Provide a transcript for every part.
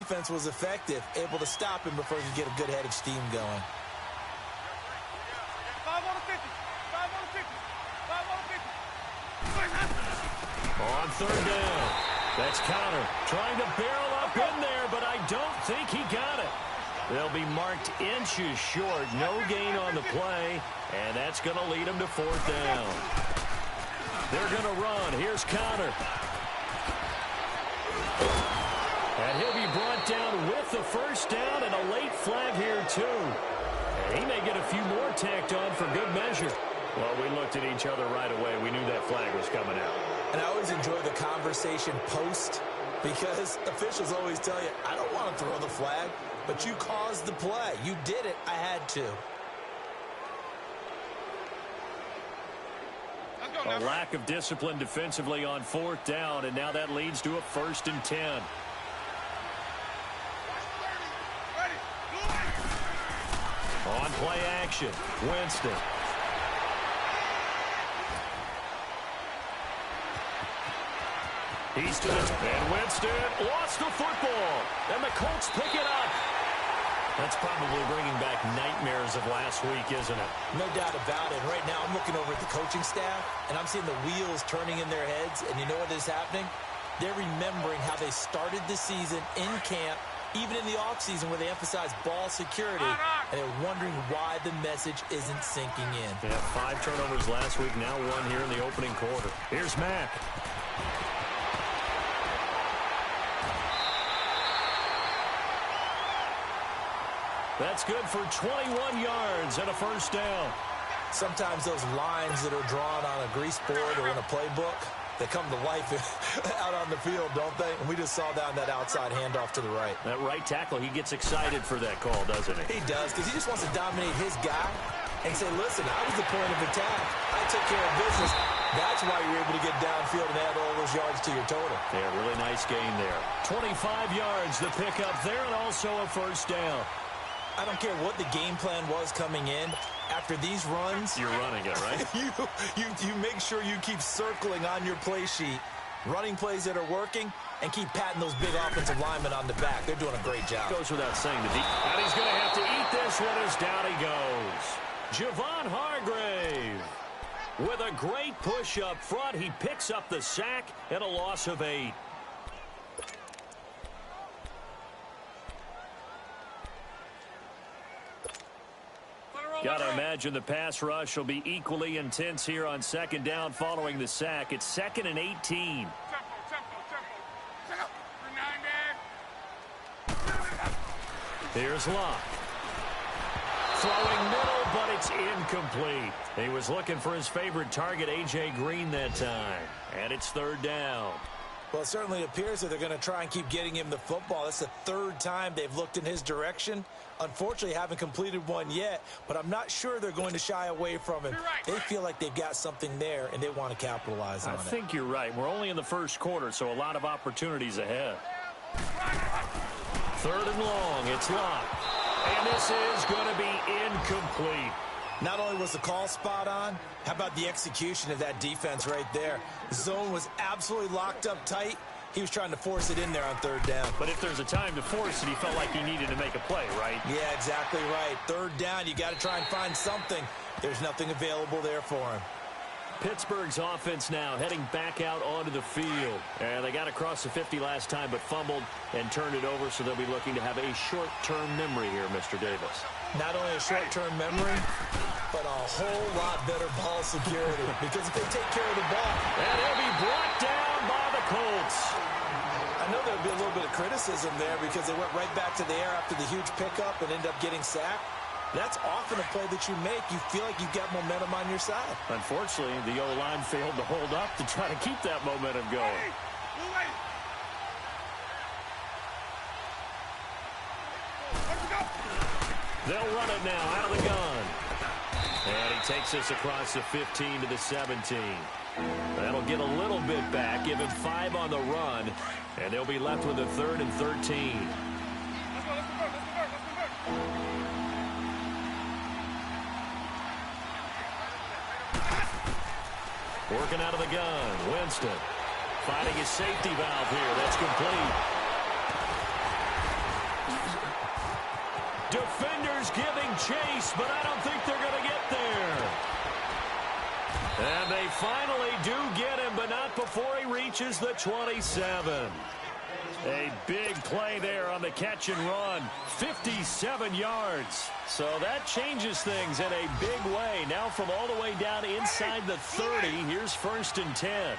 defense was effective, able to stop him before he could get a good head of steam going. 5 on the 50. 5 on the 50. 5 on the 50. On third down. That's Connor trying to barrel up in there, but I don't think he got it. They'll be marked inches short. No gain on the play, and that's going to lead them to fourth down. They're going to run. Here's Connor. And he'll be brought down with the first down and a late flag here, too. And he may get a few more tacked on for good measure. Well, we looked at each other right away. We knew that flag was coming out. And I always enjoy the conversation post because officials always tell you, I don't want to throw the flag, but you caused the play. You did it. I had to. A lack of discipline defensively on fourth down, and now that leads to a 1st and 10. On play action, Winston. He's to the and Winston lost the football, and the Colts pick it up. That's probably bringing back nightmares of last week, isn't it? No doubt about it. Right now, I'm looking over at the coaching staff, and I'm seeing the wheels turning in their heads, and you know what is happening? They're remembering how they started the season in camp, even in the offseason where they emphasized ball security, and they're wondering why the message isn't sinking in. Yeah, 5 turnovers last week, now 1 here in the opening quarter. Here's Mack. That's good for 21 yards and a first down. Sometimes those lines that are drawn on a grease board or in a playbook, they come to life out on the field, don't they? And we just saw down that outside handoff to the right. That right tackle, he gets excited for that call, doesn't he? He does, because he just wants to dominate his guy and say, listen, I was the point of attack. I took care of business. That's why you're able to get downfield and add all those yards to your total. Yeah, really nice gain there. 25 yards, the pickup there, and also a first down. I don't care what the game plan was coming in. After these runs, you're running it, right? you make sure you keep circling on your play sheet, running plays that are working, and keep patting those big offensive linemen on the back. They're doing a great job. Goes without saying. And he's going to have to eat this one as down he goes. Javon Hargrave with a great push up front. He picks up the sack and a loss of 8. Got to imagine the pass rush will be equally intense here on second down following the sack. It's 2nd and 18. Here's Locke. Throwing middle, but it's incomplete. He was looking for his favorite target, A.J. Green, that time. And it's 3rd down. Well, it certainly appears that they're going to try and keep getting him the football. That's the 3rd time they've looked in his direction. Unfortunately, haven't completed one yet, but I'm not sure they're going to shy away from him. They feel like they've got something there, and they want to capitalize on it. I think you're right. We're only in the first quarter, so a lot of opportunities ahead. 3rd and long. It's Locke. And this is going to be incomplete. Not only was the call spot on, how about the execution of that defense right there? The zone was absolutely locked up tight. He was trying to force it in there on 3rd down. But if there's a time to force it, he felt like he needed to make a play, right? Yeah, exactly right. 3rd down, you got to try and find something. There's nothing available there for him. Pittsburgh's offense now heading back out onto the field. And they got across the 50 last time, but fumbled and turned it over, so they'll be looking to have a short-term memory here, Mr. Davis. Not only a short-term memory, but a whole lot better ball security. Because if they take care of the ball, and he'll be brought down by the Colts. I know there'll be a little bit of criticism there because they went right back to the air after the huge pickup and ended up getting sacked. That's often a play that you make. You feel like you've got momentum on your side. Unfortunately, the O-line failed to hold up to try to keep that momentum going. They'll run it now out of the gun. And he takes us across the 15 to the 17. That'll get a little bit back, give him 5 on the run, and they'll be left with a 3rd and 13. Working out of the gun, Winston. Finding his safety valve here. That's complete. Defenders giving chase, but I don't think they're going to get there. And they finally do get him, but not before he reaches the 27. A big play there on the catch and run. 57 yards. So that changes things in a big way. Now from all the way down inside the 30, here's 1st and 10.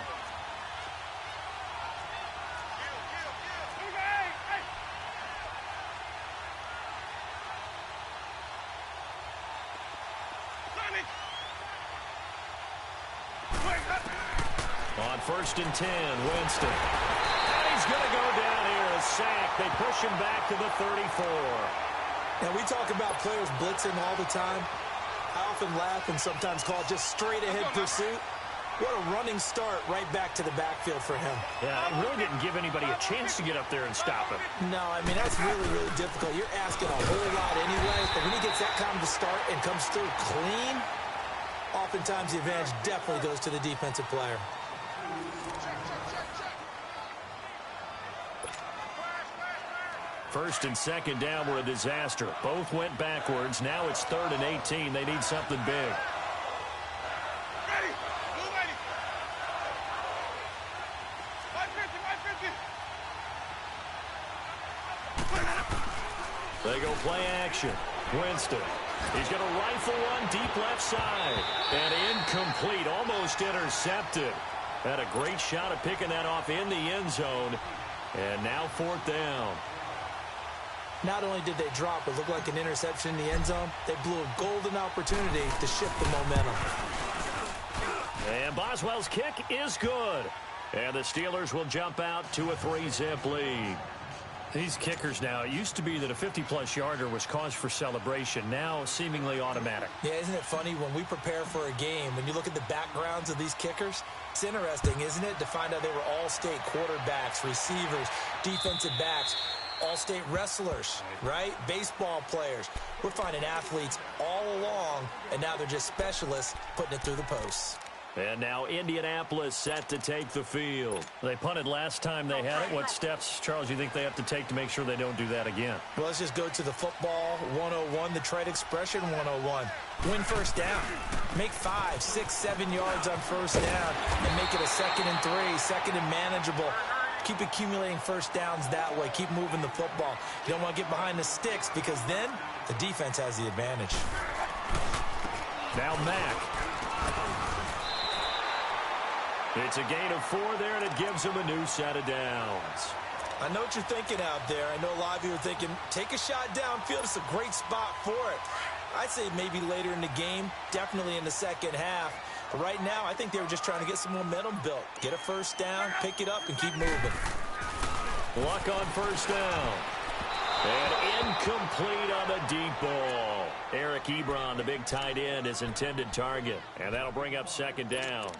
On 1st and 10, Winston. And he's going to go down here, a sack. They push him back to the 34. Now, we talk about players blitzing all the time. I often laugh and sometimes call it just straight-ahead pursuit. What a running start right back to the backfield for him. Yeah, it really didn't give anybody a chance to get up there and stop him. No, I mean, that's really, really difficult. You're asking a whole lot anyway, but when he gets that kind of a start and comes through clean, oftentimes the advantage definitely goes to the defensive player. First and second down were a disaster. Both went backwards. Now it's 3rd and 18. They need something big. Ready. Blue ready. 550. They go play action. Winston. He's going to rifle one deep left side. And incomplete. Almost intercepted. Had a great shot at picking that off in the end zone. And now 4th down. Not only did they drop what looked like an interception in the end zone, they blew a golden opportunity to shift the momentum. And Boswell's kick is good. And the Steelers will jump out to a 3-zip lead. These kickers now, it used to be that a 50-plus yarder was cause for celebration. Now seemingly automatic. Yeah, isn't it funny when we prepare for a game, when you look at the backgrounds of these kickers, it's interesting, isn't it, to find out they were all-state quarterbacks, receivers, defensive backs, all-state wrestlers, right? Baseball players. We're finding athletes all along, and now they're just specialists putting it through the posts. And now Indianapolis set to take the field. They punted last time they had it. What steps, Charles, do you think they have to take to make sure they don't do that again? Well, let's just go to the football 101, the trade expression 101. Win first down. Make 5, 6, 7 yards on first down and make it a 2nd and 3, 2nd and manageable. Keep accumulating first downs that way. Keep moving the football. You don't want to get behind the sticks because then the defense has the advantage. Now Mack. It's a gain of 4 there, and it gives him a new set of downs. I know what you're thinking out there. I know a lot of you are thinking, take a shot downfield. It's a great spot for it. I'd say maybe later in the game, definitely in the second half. But right now, I think they were just trying to get some momentum built. Get a first down, pick it up, and keep moving. Luck on first down. And incomplete on the deep ball. Eric Ebron, the big tight end, his intended target. And that'll bring up 2nd down.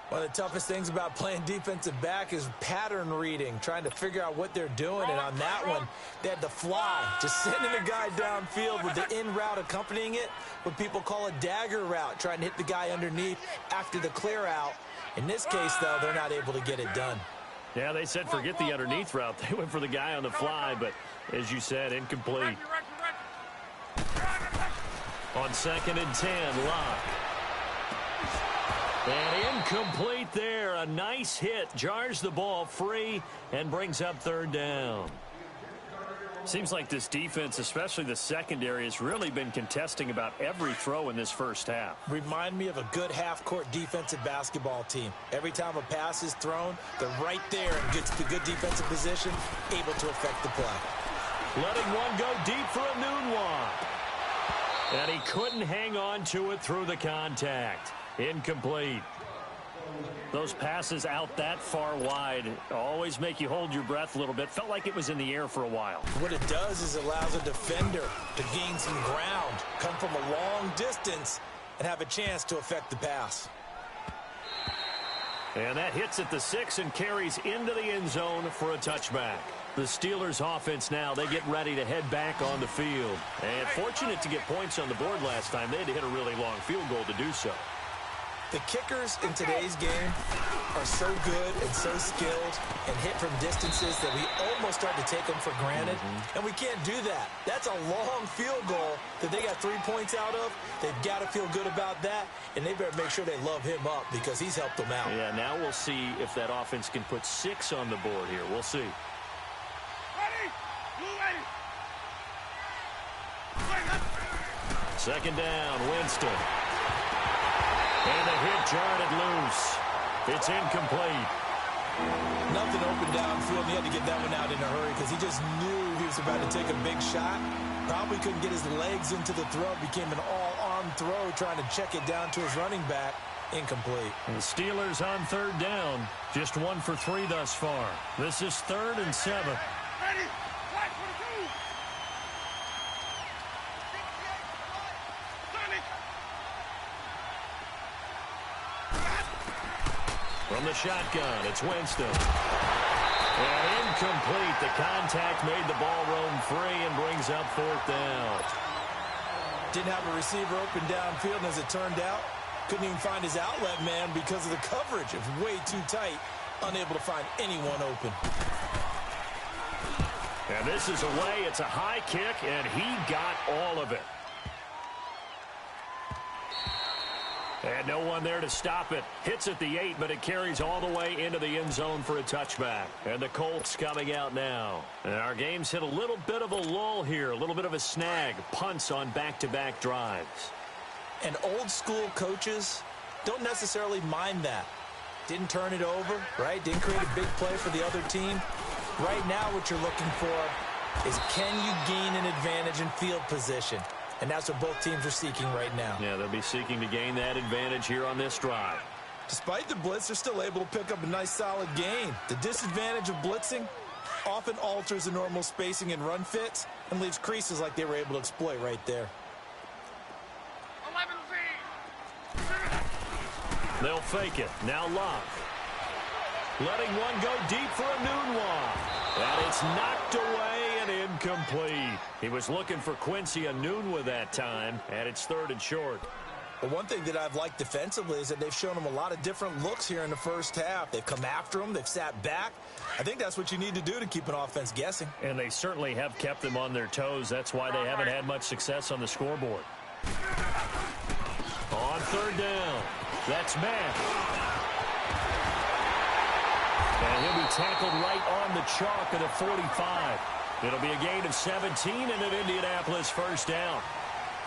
One of the toughest things about playing defensive back is pattern reading, trying to figure out what they're doing. And on that one, they had the fly, just sending a guy downfield with the in route accompanying it, what people call a dagger route, trying to hit the guy underneath after the clear out. In this case, though, they're not able to get it done. Yeah, they said forget the underneath route. They went for the guy on the fly, but as you said, incomplete. On 2nd and 10, Locke. And incomplete there. A nice hit. Jars the ball free and brings up 3rd down. Seems like this defense, especially the secondary, has really been contesting about every throw in this first half. Remind me of a good half-court defensive basketball team. Every time a pass is thrown, they're right there and gets the good defensive position, able to affect the play. Letting one go deep for a noon walk. And he couldn't hang on to it through the contact. Incomplete. Those passes out that far wide always make you hold your breath a little bit. Felt like it was in the air for a while. What it does is it allows a defender to gain some ground, come from a long distance, and have a chance to affect the pass. And that hits at the 6 and carries into the end zone for a touchback. The Steelers offense now, they get ready to head back on the field. And fortunate to get points on the board last time. They had to hit a really long field goal to do so. The kickers in today's game are so good and so skilled and hit from distances that we almost start to take them for granted, and we can't do that. That's a long field goal that they got 3 points out of. They've got to feel good about that, and they better make sure they love him up because he's helped them out. Yeah, now we'll see if that offense can put 6 on the board here. We'll see. Ready? Blue ready. Second down, Winston. And the hit jarred it loose. It's incomplete. Nothing open downfield, and he had to get that one out in a hurry because he just knew he was about to take a big shot. Probably couldn't get his legs into the throw. Became an all-arm throw, trying to check it down to his running back. Incomplete. The Steelers on third down. Just 1 for 3 thus far. This is 3rd and 7. Ready? Flag 22. From the shotgun, it's Winston. And incomplete. The contact made the ball roam free and brings up 4th down. Didn't have a receiver open downfield, and as it turned out, couldn't even find his outlet man because of the coverage. It was way too tight, unable to find anyone open. And this is away. It's a high kick, and he got all of it. And no one there to stop it. Hits at the 8, but it carries all the way into the end zone for a touchback. And the Colts coming out now. And our game's hit a little bit of a lull here, a little bit of a snag. Punts on back-to-back drives. And old-school coaches don't necessarily mind that. Didn't turn it over, right? Didn't create a big play for the other team. Right now what you're looking for is, can you gain an advantage in field position? And that's what both teams are seeking right now. Yeah, they'll be seeking to gain that advantage here on this drive. Despite the blitz, they're still able to pick up a nice, solid gain. The disadvantage of blitzing often alters the normal spacing and run fits and leaves creases like they were able to exploit right there. 11 feet. They'll fake it. Now Locke. Letting one go deep for a Nunwa. And it's knocked away and incomplete. He was looking for Quincy Enunwa that time, and it's 3rd and short. But one thing that I've liked defensively is that they've shown him a lot of different looks here in the first half. They've come after him. They've sat back. I think that's what you need to do to keep an offense guessing. And they certainly have kept them on their toes. That's why they haven't had much success on the scoreboard. On 3rd down, that's Matt. And he'll be tackled right on the chalk at a 45. It'll be a gain of 17 and an Indianapolis first down.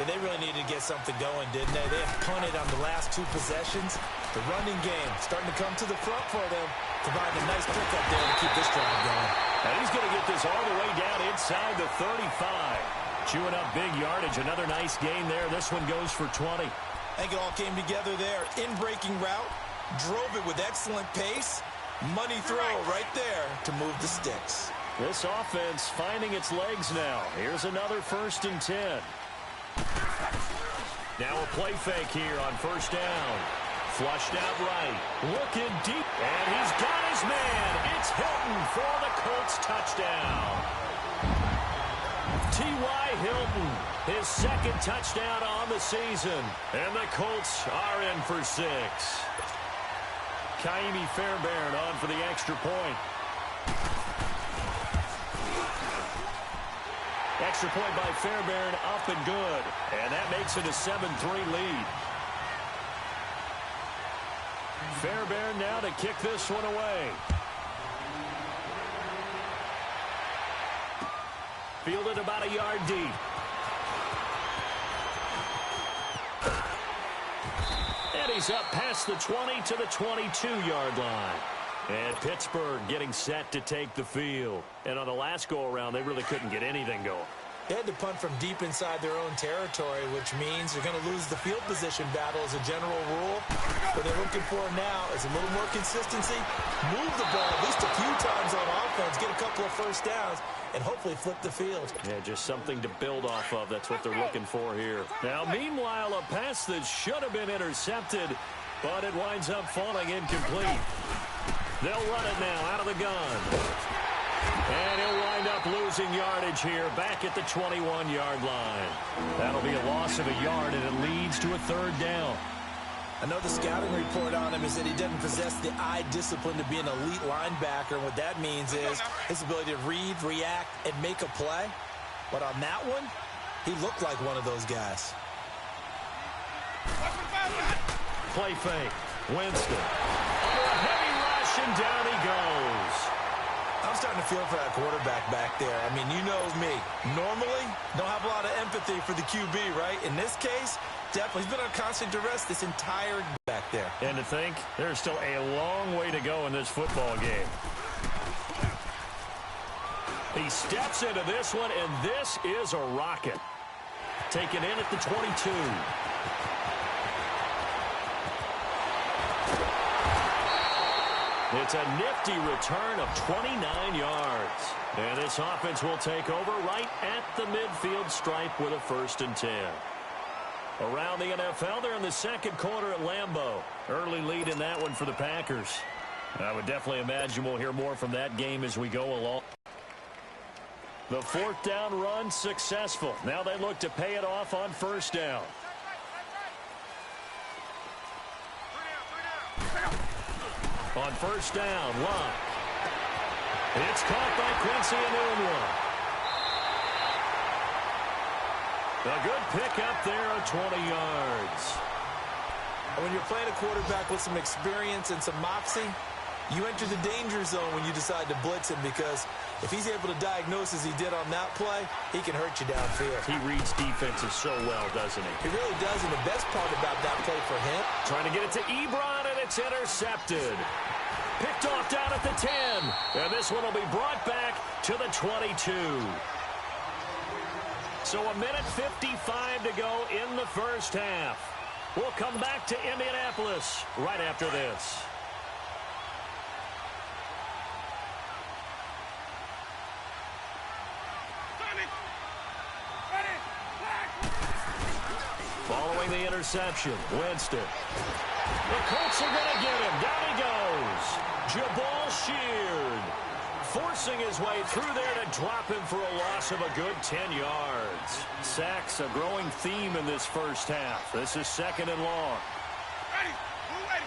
And they really needed to get something going, didn't they? They have punted on the last 2 possessions. The running game starting to come to the front for them, providing a nice pickup there to keep this drive going. And he's going to get this all the way down inside the 35. Chewing up big yardage. Another nice gain there. This one goes for 20. I think it all came together there. In-breaking route, drove it with excellent pace. Money throw right there to move the sticks. This offense finding its legs now. Here's another 1st and 10. Now a play fake here on 1st down. Flushed out right. Looking deep. And he's got his man. It's Hilton for the Colts touchdown. T.Y. Hilton, his 2nd touchdown on the season. And the Colts are in for 6. Kaimi Fairbairn on for the extra point. Extra point by Fairbairn, up and good. And that makes it a 7-3 lead. Fairbairn now to kick this one away. Fielded about a yard deep. And he's up past the 20 to the 22-yard line. And Pittsburgh getting set to take the field. And on the last go-around, they really couldn't get anything going. They had to punt from deep inside their own territory, which means they're going to lose the field position battle as a general rule. What they're looking for now is a little more consistency, move the ball at least a few times on offense, get a couple of first downs, and hopefully flip the field. Yeah, just something to build off of. That's what they're looking for here. Now, meanwhile, a pass that should have been intercepted, but it winds up falling incomplete. They'll run it now out of the gun. And he'll wind up losing yardage here back at the 21-yard line. That'll be a loss of a yard, and it leads to a 3rd down. I know the scouting report on him is that he doesn't possess the eye discipline to be an elite linebacker. And what that means is his ability to read, react, and make a play. But on that one, he looked like one of those guys. Play fake. Winston. Under a heavy rush, and down he goes. I'm starting to feel for that quarterback back there. I mean, you know me. Normally, don't have a lot of empathy for the QB, right? In this case, definitely. He's been on constant duress this entire back there. And to think, there's still a long way to go in this football game. He steps into this one, and this is a rocket. Taken in at the 22. It's a nifty return of 29 yards. And this offense will take over right at the midfield stripe with a 1st and 10. Around the NFL, they're in the second quarter at Lambeau. Early lead in that one for the Packers. I would definitely imagine we'll hear more from that game as we go along. The 4th down run successful. Now they look to pay it off on 1st down. On 1st down, Locke. It's caught by Quincy Enunwa. A good pickup there of 20 yards. When you're playing a quarterback with some experience and some moxie, you enter the danger zone when you decide to blitz him, because if he's able to diagnose as he did on that play, he can hurt you downfield. He reads defenses so well, doesn't he? He really does, and the best part about that play for him, trying to get it to Ebron, and it's intercepted. Picked off down at the 10. And this one will be brought back to the 22. So a minute 55 to go in the first half. We'll come back to Indianapolis right after this. Following the interception, Winston. The Colts are going to get him. Down he goes. Jabal Sheard forcing his way through there to drop him for a loss of a good 10 yards. Sacks, a growing theme in this first half. This is 2nd and long. Ready. Move ready.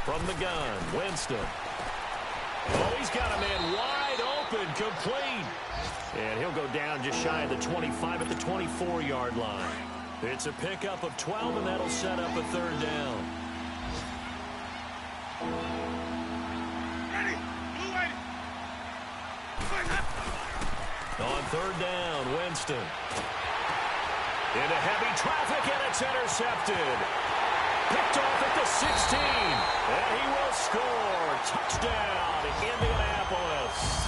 From the gun, Winston. Oh, he's got a man wide open, complete. And he'll go down just shy of the 25 at the 24-yard line. It's a pickup of 12, and that'll set up a 3rd down. Ready. Move ready. On 3rd down, Winston. Into heavy traffic, and it's intercepted. Picked off at the 16. And he will score. Touchdown, Indianapolis.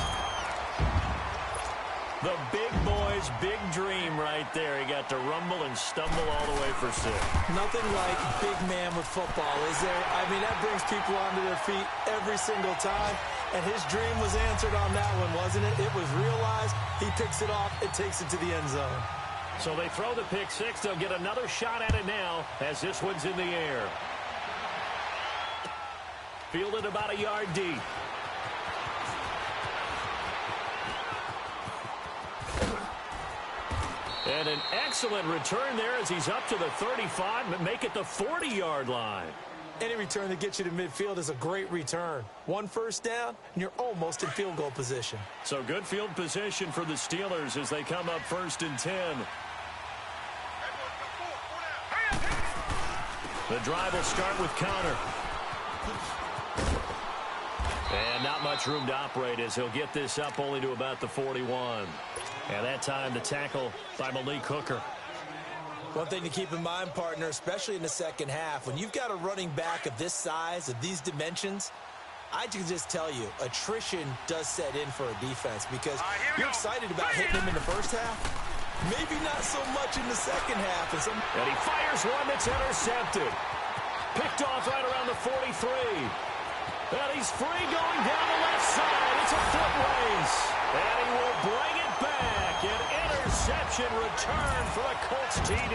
The big boy's big dream right there. He got to rumble and stumble all the way for 6. nothing like big man with football, is there? I mean, that brings people onto their feet every single time. And his dream was answered on that one, wasn't it? It was realized. He picks it off. It takes it to the end zone. So they throw the pick 6. They'll get another shot at it now as this one's in the air. Fielded about a yard deep. And an excellent return there as he's up to the 35, but make it the 40-yard line. Any return that gets you to midfield is a great return. 1 first down, and you're almost in field goal position. So good field position for the Steelers as they come up 1st and 10. The drive will start with Connor. And not much room to operate as he'll get this up only to about the 41. And that time the tackle by Malik Hooker. One thing to keep in mind, partner, especially in the second half, when you've got a running back of this size, of these dimensions, I can just tell you, attrition does set in for a defense because you're excited about hitting him in the first half. Maybe not so much in the second half. And he fires one that's intercepted. Picked off right around the 43. And he's free going down the left side. It's a foot race. And he will bring it back. An interception return for a Colts TD.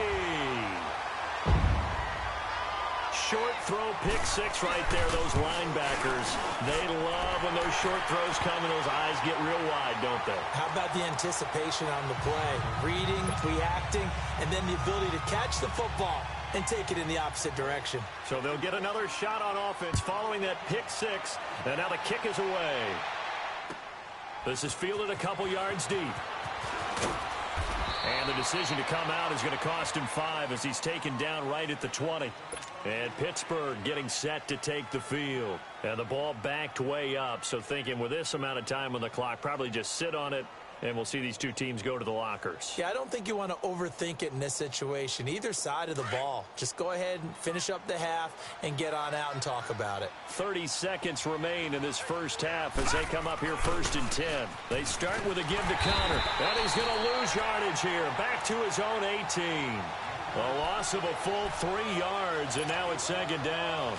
short throw pick six right there, those linebackers. They love when those short throws come and those eyes get real wide, don't they? How about the anticipation on the play? Reading, reacting, and then the ability to catch the football and take it in the opposite direction. So they'll get another shot on offense following that pick six, and now the kick is away. This is fielded a couple yards deep. And the decision to come out is going to cost him 5 as he's taken down right at the 20. And Pittsburgh getting set to take the field. And the ball backed way up, so thinking with this amount of time on the clock, probably just sit on it, and we'll see these two teams go to the lockers. Yeah, I don't think you want to overthink it in this situation. Either side of the ball. Just go ahead and finish up the half and get on out and talk about it. 30 seconds remain in this first half as they come up here 1st and 10. They start with a give to counter. And he's going to lose yardage here. Back to his own 18. A loss of a full 3 yards, and now it's 2nd down.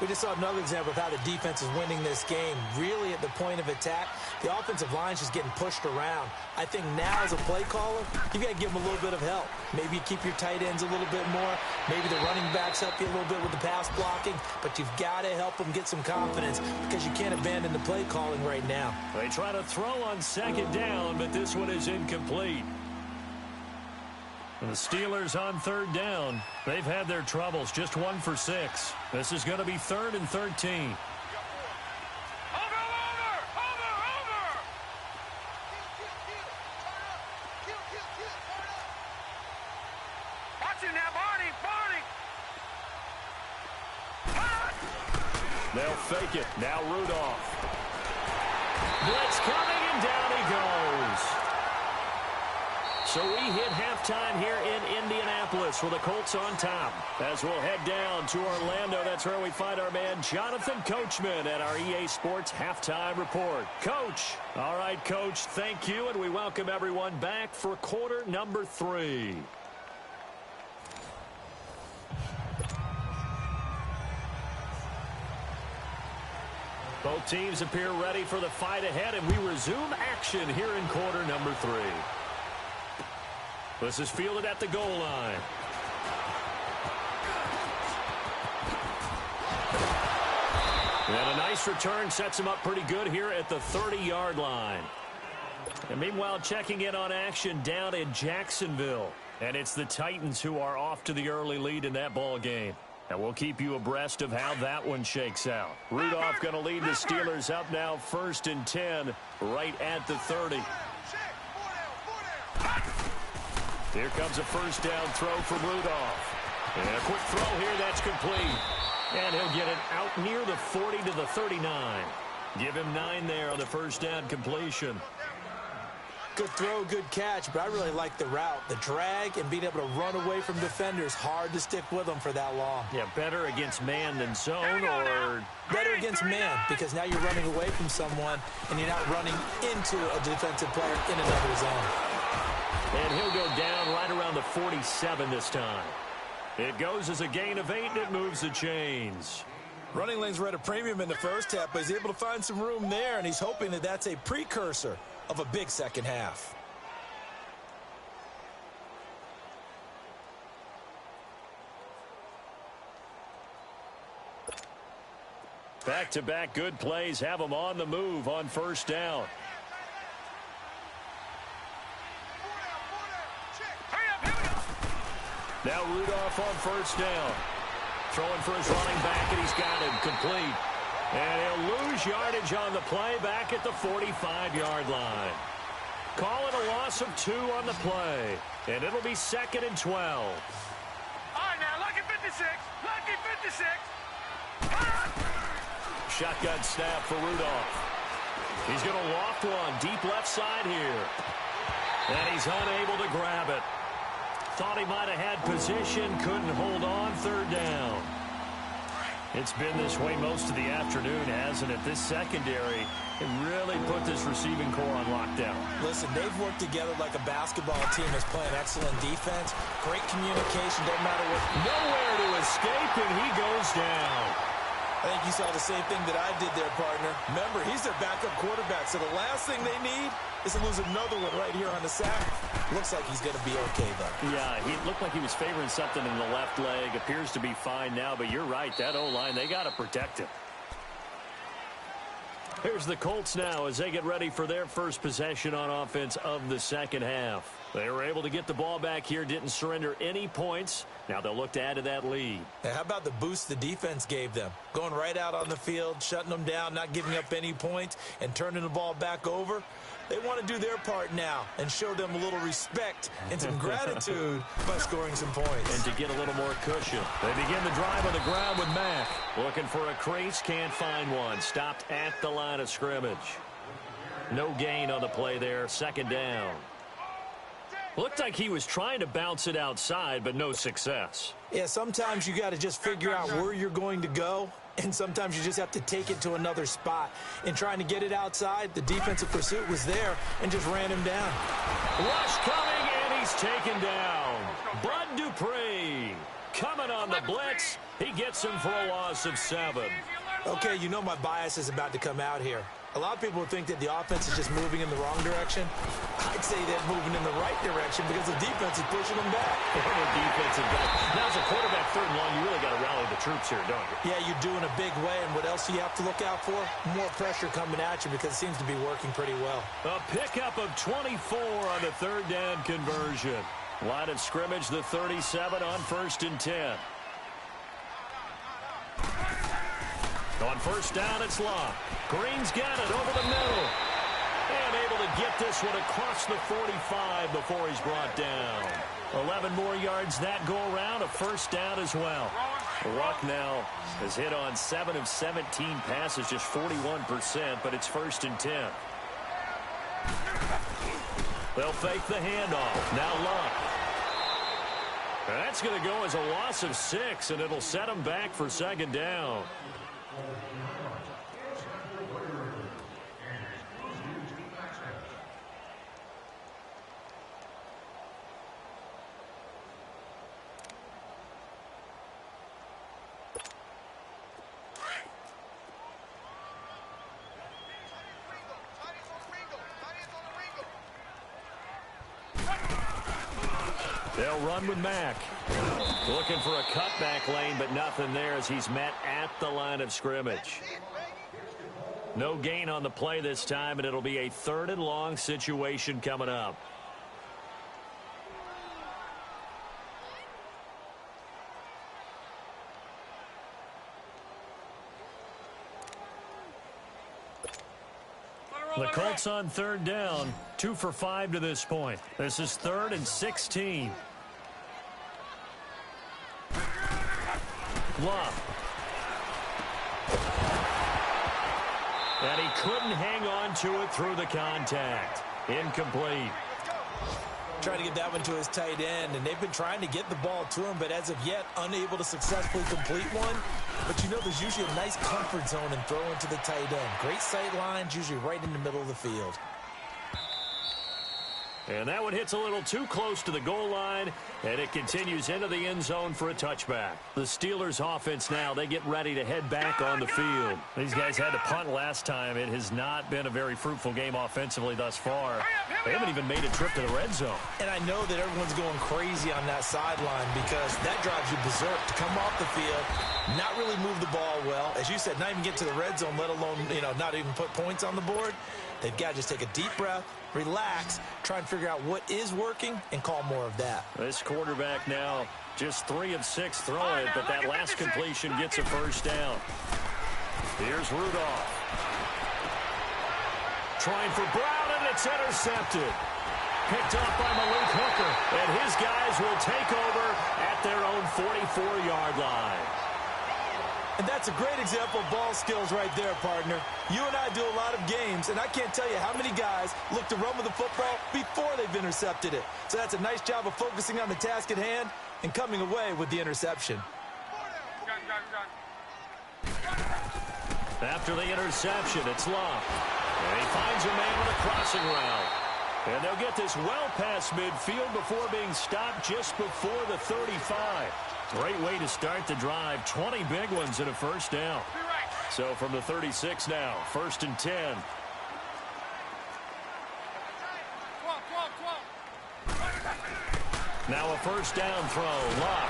We just saw another example of how the defense is winning this game. Really at the point of attack, the offensive line is just getting pushed around. I think now as a play caller, you've got to give them a little bit of help. Maybe you keep your tight ends a little bit more. Maybe the running backs help you a little bit with the pass blocking. But you've got to help them get some confidence because you can't abandon the play calling right now. They try to throw on 2nd down, but this one is incomplete. And the Steelers on 3rd down. They've had their troubles, just 1 for 6. This is going to be 3rd and 13. Watching that, Barney. They'll fake it. Now Rudolph. Blitz coming, and down he goes. So we hit halftime here in Indianapolis with the Colts on top. As we'll head down to Orlando, that's where we find our man Jonathan Coachman at our EA Sports Halftime Report. Coach. All right, Coach, thank you, and we welcome everyone back for quarter number 3. Both teams appear ready for the fight ahead, and we resume action here in quarter number 3. This is fielded at the goal line. And a nice return sets him up pretty good here at the 30-yard line. And meanwhile, checking in on action down in Jacksonville. And it's the Titans who are off to the early lead in that ball game. And we'll keep you abreast of how that one shakes out. Rudolph going to lead the Steelers up now 1st and 10 right at the 30. Here comes a 1st down throw from Rudolph. And a quick throw here, that's complete. And he'll get it out near the 40 to the 39. Give him 9 there on the 1st down completion. Good throw, good catch, but I really like the route. The drag and being able to run away from defenders, hard to stick with them for that long. Yeah, better against man than zone, or better against man, because now you're running away from someone and you're not running into a defensive player in another zone. And he'll go down right around the 47 this time. It goes as a gain of 8, and it moves the chains. Running lanes were at a premium in the first half, but he's able to find some room there, and he's hoping that that's a precursor of a big second half. Back-to-back good plays have them on the move on 1st down. Now Rudolph on 1st down. Throwing for his running back, and he's got him complete. And he'll lose yardage on the play back at the 45-yard line. Call it a loss of 2 on the play. And it'll be 2nd and 12. All right, now, lucky 56. Lucky 56. Shotgun snap for Rudolph. He's going to loft one deep left side here. And he's unable to grab it. Thought he might have had position, couldn't hold on, 3rd down. It's been this way most of the afternoon, hasn't it? This secondary it really put this receiving core on lockdown. Listen, they've worked together like a basketball team that's playing excellent defense. Great communication, don't matter what. Nowhere to escape, and he goes down. I think you saw the same thing that I did there, partner. Remember, he's their backup quarterback, so the last thing they need is to lose another one right here on the sack. Looks like he's going to be okay, though. Yeah, he looked like he was favoring something in the left leg. Appears to be fine now, but you're right. That O-line, they got to protect him. Here's the Colts now as they get ready for their first possession on offense of the second half. They were able to get the ball back here, didn't surrender any points. Now they'll look to add to that lead. Hey, how about the boost the defense gave them? Going right out on the field, shutting them down, not giving up any points, and turning the ball back over. They want to do their part now and show them a little respect and some gratitude by scoring some points. And to get a little more cushion. They begin the drive on the ground with Mack. Looking for a crease, can't find one. Stopped at the line of scrimmage. No gain on the play there, second down. Looked like he was trying to bounce it outside, but no success. Yeah, sometimes you got to just figure out where you're going to go, and sometimes you just have to take it to another spot. In trying to get it outside, the defensive pursuit was there and just ran him down. Rush coming, and he's taken down. Bud Dupree coming on the blitz. He gets him for a loss of 7. Okay, you know my bias is about to come out here. A lot of people think that the offense is just moving in the wrong direction. I'd say they're moving in the right direction because the defense is pushing them back. Defensive back. Now, as a quarterback, third and long, you really got to rally the troops here, don't you? Yeah, you do in a big way. And what else do you have to look out for? More pressure coming at you because it seems to be working pretty well. A pickup of 24 on the third down conversion. Line of scrimmage, the 37 on 1st and 10. On first down, it's Locke. Green's got it over the middle. And able to get this one across the 45 before he's brought down. 11 more yards that go around, a first down as well. Luck now has hit on 7 of 17 passes, just 41%, but it's 1st and 10. They'll fake the handoff. Now Luck. That's going to go as a loss of 6, and it'll set him back for second down. They'll run with Mack. Looking for a cutback lane, but nothing there as he's met at the line of scrimmage. No gain on the play this time, and it'll be a 3rd and long situation coming up. The Colts on 3rd down, 2 for 5 to this point. This is 3rd and 16. Love. And he couldn't hang on to it through the contact. Incomplete. Trying to get that one to his tight end, and they've been trying to get the ball to him, but as of yet, unable to successfully complete one. But you know there's usually a nice comfort zone in throwing to the tight end. Great sight lines, usually right in the middle of the field. And that one hits a little too close to the goal line, and it continues into the end zone for a touchback. The Steelers offense now, they get ready to head back on the field. These guys had to punt last time. It has not been a very fruitful game offensively thus far. They haven't even made a trip to the red zone. And I know that everyone's going crazy on that sideline because that drives you berserk to come off the field, not really move the ball well. As you said, not even get to the red zone, let alone, not even put points on the board. They've got to just take a deep breath, relax, try and figure out what is working, and call more of that. This quarterback now just 3 of 6 throwing it, but that last completion gets a first down. Here's Rudolph. Trying for Brown, and it's intercepted. Picked up by Malik Hooker, and his guys will take over at their own 44-yard line. And that's a great example of ball skills right there, partner. You and I do a lot of games, and I can't tell you how many guys look to run with the football before they've intercepted it. So that's a nice job of focusing on the task at hand and coming away with the interception. After the interception, it's Love. And he finds a man with a crossing route. And they'll get this well past midfield before being stopped just before the 35. Great way to start the drive. 20 big ones and a first down. So from the 36 now, 1st and 10. Now a first down throw. Luck.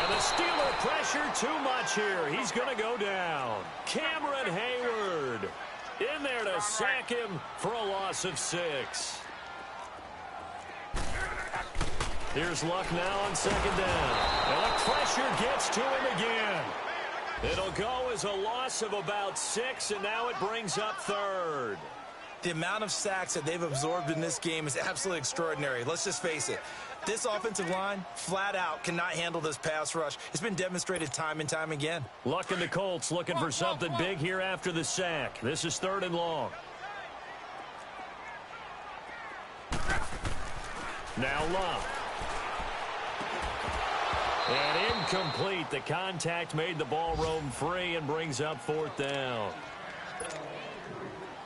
And the Steeler pressure too much here. He's going to go down. Cameron Hayward in there to sack him for a loss of 6. Here's Luck now on 2nd down. And the pressure gets to him again. It'll go as a loss of about 6, and now it brings up 3rd. The amount of sacks that they've absorbed in this game is absolutely extraordinary. Let's just face it. This offensive line, flat out, cannot handle this pass rush. It's been demonstrated time and time again. Luck and the Colts looking for something big here after the sack. This is 3rd and long. Now Luck. And incomplete. The contact made the ball roam free and brings up 4th down.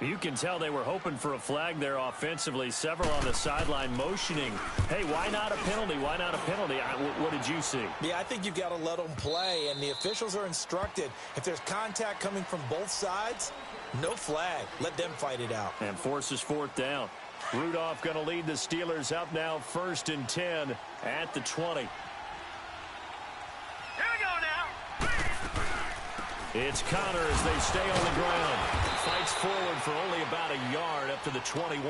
You can tell they were hoping for a flag there offensively. Several on the sideline motioning. Hey, why not a penalty? Why not a penalty? What did you see? Yeah, I think you've got to let them play, and the officials are instructed. If there's contact coming from both sides, no flag. Let them fight it out. And forces 4th down. Rudolph going to lead the Steelers up now 1st and 10 at the 20. It's Connor as they stay on the ground. Fights forward for only about a yard up to the 21.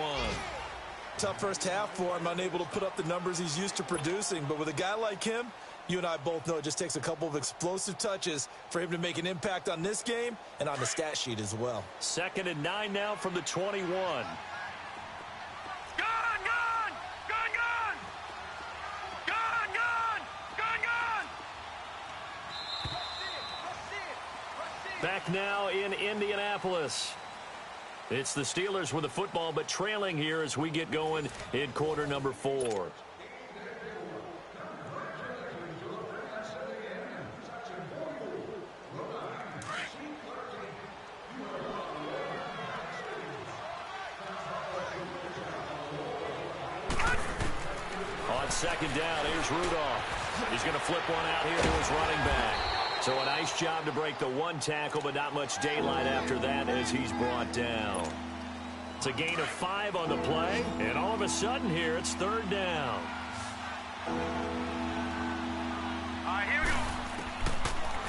Tough first half for him, unable to put up the numbers he's used to producing. But with a guy like him, you and I both know it just takes a couple of explosive touches for him to make an impact on this game and on the stat sheet as well. 2nd and 9 now from the 21. Back now in Indianapolis. It's the Steelers with the football, but trailing here as we get going in quarter number 4. On 2nd down, here's Rudolph. He's going to flip one out here to his running back. So a nice job to break the 1 tackle, but not much daylight after that as he's brought down. It's a gain of 5 on the play, and all of a sudden here it's 3rd down. All right, here we go.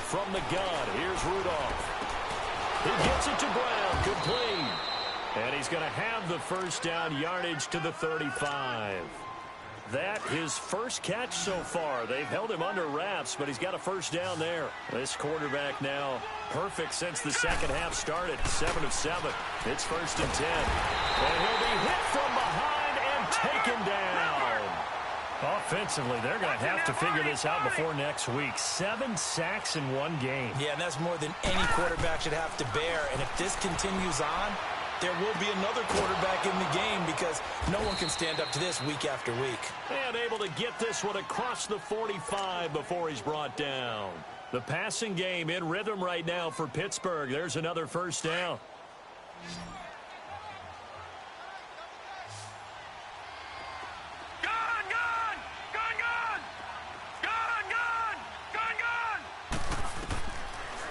From the gun, here's Rudolph. He gets it to Brown, complete. And he's going to have the first down yardage to the 35. That his first catch so far. They've held him under wraps, but he's got a first down there. This quarterback now perfect since the second half started. 7 of 7. It's 1st and 10. And he'll be hit from behind and taken down. Offensively, they're going to have to figure this out before next week. 7 sacks in 1 game. Yeah, and that's more than any quarterback should have to bear. And if this continues on, there will be another quarterback in the game because no one can stand up to this week after week. And able to get this one across the 45 before he's brought down. The passing game in rhythm right now for Pittsburgh. There's another first down.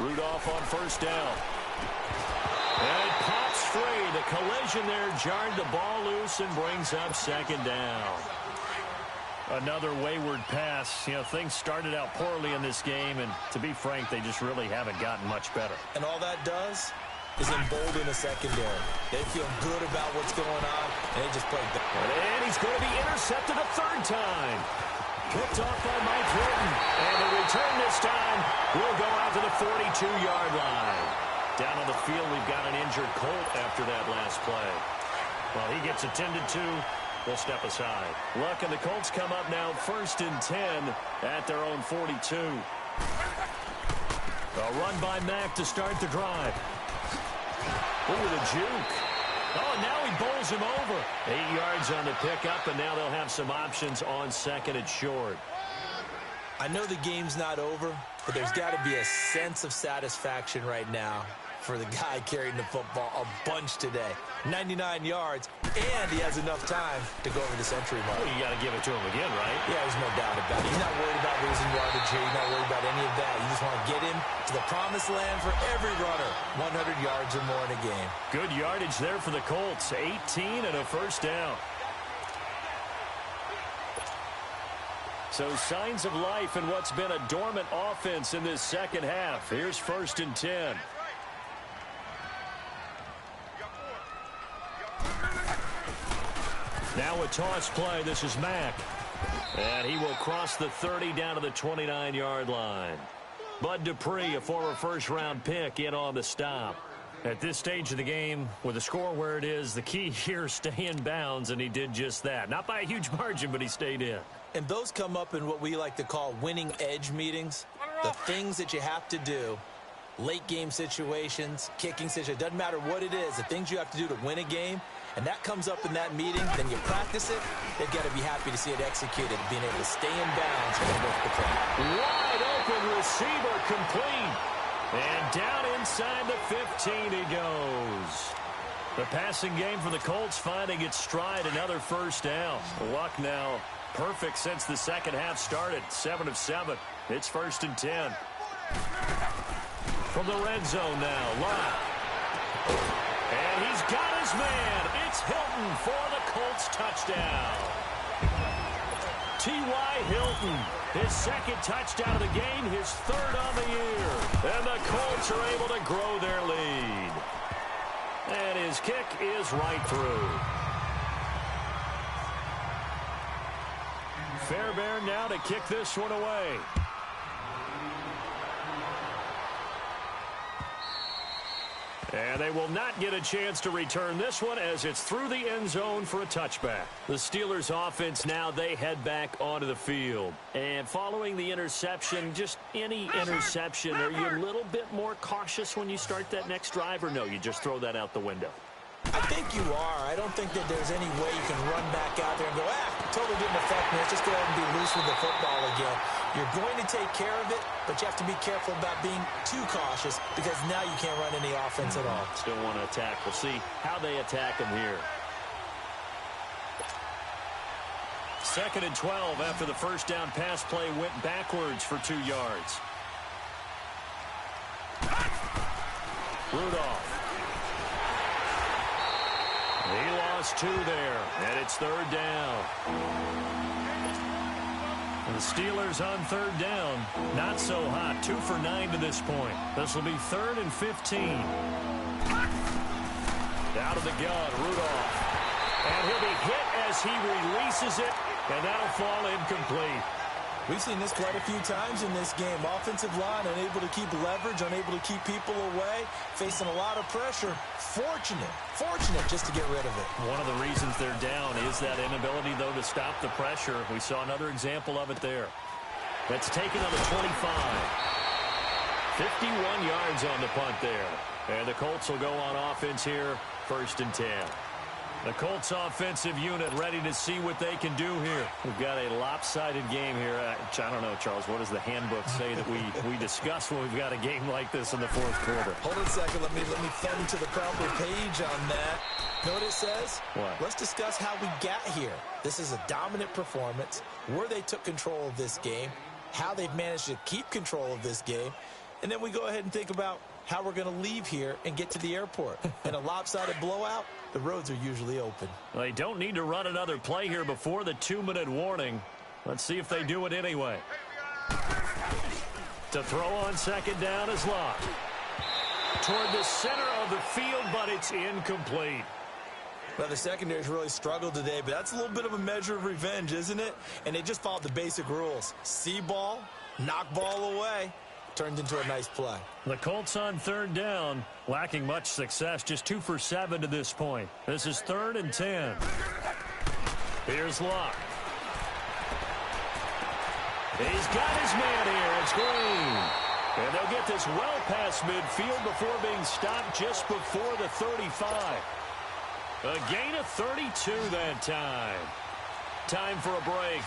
Rudolph on first down. And it pops free. The collision there jarred the ball loose and brings up 2nd down. Another wayward pass. You know, things started out poorly in this game, and to be frank, they just really haven't gotten much better. And all that does is embolden the secondary. They feel good about what's going on, and they just play better. And he's going to be intercepted a 3rd time. Picked off by Mike Hilton. And the return this time will go out to the 42-yard line. Down on the field, we've got an injured Colt after that last play. Well, he gets attended to. We'll step aside. Luck and the Colts come up now 1st and 10 at their own 42. A run by Mack to start the drive. Ooh, the juke. Oh, now he bowls him over. 8 yards on the pickup, and now they'll have some options on 2nd and short. I know the game's not over, but there's got to be a sense of satisfaction right now for the guy carrying the football a bunch today. 99 yards, and he has enough time to go over the century mark. Well, you got to give it to him again, right? Yeah, there's no doubt about it. He's not worried about losing yardage here. He's not worried about any of that. You just want to get him to the promised land for every runner. 100 yards or more in a game. Good yardage there for the Colts. 18 and a first down. So signs of life in what's been a dormant offense in this second half. Here's 1st and 10. Now a toss play. This is Mack. And he will cross the 30 down to the 29-yard line. Bud Dupree, a former first-round pick, in on the stop. At this stage of the game, with the score where it is, the key here, stay in bounds, and he did just that. Not by a huge margin, but he stayed in. And those come up in what we like to call winning edge meetings. The things that you have to do, late game situations, kicking situations, doesn't matter what it is, the things you have to do to win a game, and that comes up in that meeting, then you practice it, they've got to be happy to see it executed, being able to stay in bounds and work the play. Wide open receiver complete. And down inside the 15 he goes. The passing game for the Colts finding its stride, another first down. Luck now perfect since the second half started. 7 of 7. It's 1st and 10. From the red zone now, Luck. And he's got his man. It's Hilton for the Colts touchdown. T.Y. Hilton, his second touchdown of the game, his 3rd on the year. And the Colts are able to grow their lead. And his kick is right through. Fairbairn now to kick this one away. And they will not get a chance to return this one as it's through the end zone for a touchback. The Steelers offense now, they head back onto the field. And following the interception, just any interception, are you a little bit more cautious when you start that next drive, or no, you just throw that out the window? I think you are. I don't think that there's any way you can run back out there and go, totally didn't affect me. Let's just go ahead and be loose with the football again. You're going to take care of it, but you have to be careful about being too cautious because now you can't run any offense at all. Still want to attack. We'll see how they attack him here. 2nd and 12 after the first down pass play went backwards for 2 yards. Rudolph. He lost 2 there, and it's 3rd down. And the Steelers on 3rd down, not so hot. 2 for 9 to this point. This will be 3rd and 15. Out of the gun, Rudolph. And he'll be hit as he releases it, and that'll fall incomplete. We've seen this quite a few times in this game. Offensive line unable to keep leverage, unable to keep people away, facing a lot of pressure. Fortunate just to get rid of it. One of the reasons they're down is that inability, though, to stop the pressure. We saw another example of it there. That's taken on the 25. 51 yards on the punt there. And the Colts will go on offense here, 1st and 10. The Colts offensive unit ready to see what they can do here. We've got a lopsided game here. I don't know, Charles, what does the handbook say that we discuss when we've got a game like this in the 4th quarter? Hold on a second. Let me thumb to the proper page on that. Know what it says? What? Let's discuss how we got here. This is a dominant performance, where they took control of this game, how they've managed to keep control of this game, and then we go ahead and think about how we're going to leave here and get to the airport. In a lopsided blowout, the roads are usually open. They don't need to run another play here before the 2-minute warning. Let's see if they do it anyway. To throw on 2nd down is Locke. Toward the center of the field, but it's incomplete. Well, the secondary's really struggled today, but that's a little bit of a measure of revenge, isn't it? And they just followed the basic rules. See ball, knock ball away. Turned into a nice play. The Colts on 3rd down, lacking much success, just 2 for 7 to this point. This is 3rd and 10. Here's Locke. He's got his man here. It's Green. And they'll get this well past midfield before being stopped just before the 35. A gain of 32 that time. Time for a break.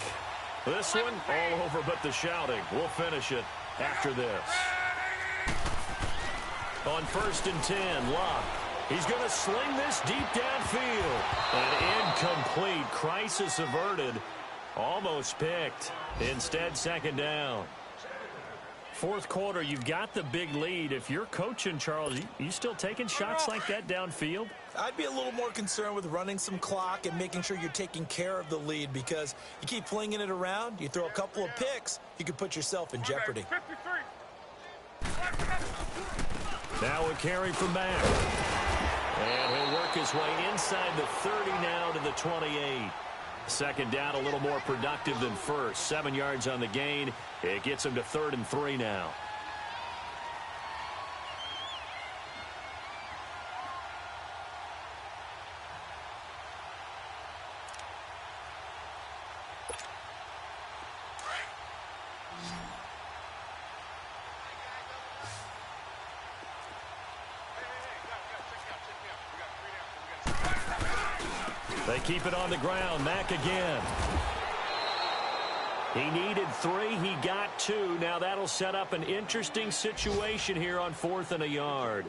This one all over but the shouting. We'll finish it after this. On 1st and 10, Luck. He's going to sling this deep downfield. An incomplete. Crisis averted. Almost picked. Instead, second down. Fourth quarter, you've got the big lead. If you're coaching, Charles, you still taking shots like that downfield? I'd be a little more concerned with running some clock and making sure you're taking care of the lead, because you keep flinging it around, you throw a couple of picks, you could put yourself in jeopardy. Now a carry from Mack. And he'll work his way inside the 30 now to the 28. Second down, a little more productive than first. 7 yards on the gain. It gets him to 3rd and 3 now. They keep it on the ground. Mack again. He needed 3. He got 2. Now that'll set up an interesting situation here on 4th and a yard.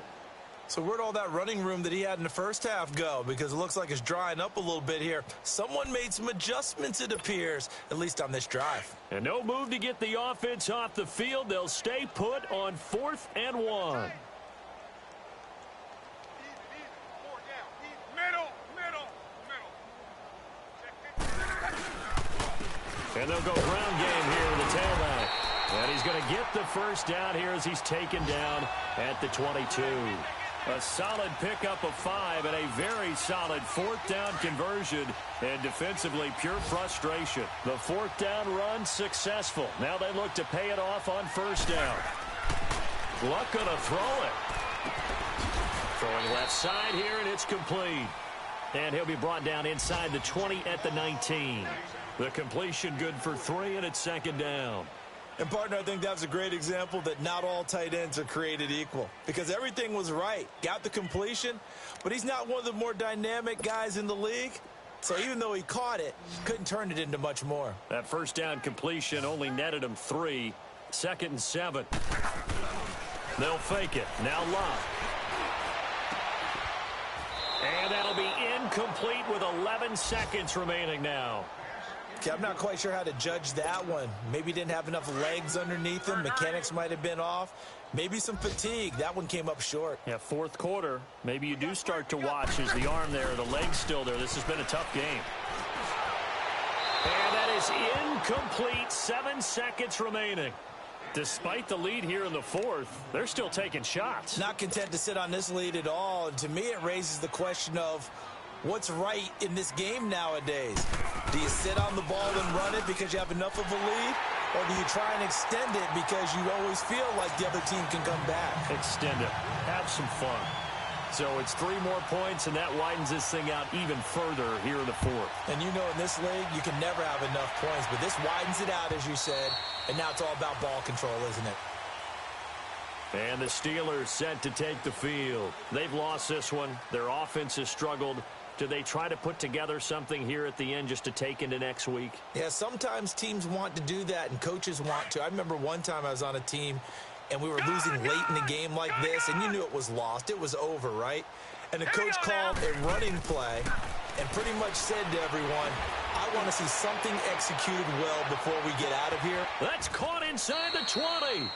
So where'd all that running room that he had in the first half go? Because it looks like it's drying up a little bit here. Someone made some adjustments, it appears, at least on this drive. And no move to get the offense off the field. They'll stay put on 4th and 1. And they'll go ground game here with the tailback. And he's going to get the first down here as he's taken down at the 22. A solid pickup of 5 and a very solid 4th down conversion. And defensively, pure frustration. The 4th down run successful. Now they look to pay it off on 1st down. Luck going to throw it. Throwing left side here, and it's complete. And he'll be brought down inside the 20 at the 19. The completion good for 3, and it's second down. And, partner, I think that's a great example that not all tight ends are created equal, because everything was right. Got the completion, but he's not one of the more dynamic guys in the league. So even though he caught it, couldn't turn it into much more. That first down completion only netted him 3. 2nd and 7. They'll fake it. Now Luck. And that'll be incomplete with 11 seconds remaining now. Okay, I'm not quite sure how to judge that one. Maybe he didn't have enough legs underneath him. Mechanics might have been off. Maybe some fatigue. That one came up short. Yeah, 4th quarter. Maybe you do start to watch as the arm there, the leg's still there. This has been a tough game. And that is incomplete. 7 seconds remaining. Despite the lead here in the 4th, they're still taking shots. Not content to sit on this lead at all. And to me, it raises the question of what's right in this game nowadays. Do you sit on the ball and run it because you have enough of a lead? Or do you try and extend it because you always feel like the other team can come back? Extend it. Have some fun. So it's 3 more points, and that widens this thing out even further here in the 4th. And you know in this league, you can never have enough points. But this widens it out, as you said. And now it's all about ball control, isn't it? And the Steelers set to take the field. They've lost this one. Their offense has struggled. Do they try to put together something here at the end just to take into next week? Yeah, sometimes teams want to do that and coaches want to. I remember one time I was on a team and we were losing late in the game like this, and you knew it was lost. It was over, right? And the coach called a running play and pretty much said to everyone, I want to see something executed well before we get out of here. That's caught inside the 20.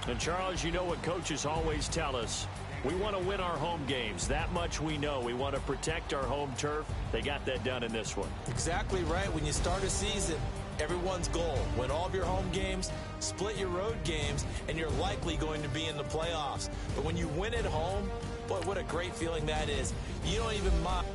And, Charles, you know what coaches always tell us. We want to win our home games. That much we know. We want to protect our home turf. They got that done in this one. Exactly right. When you start a season, everyone's goal, win all of your home games, split your road games, and you're likely going to be in the playoffs. But when you win at home, boy, what a great feeling that is. You don't even mind.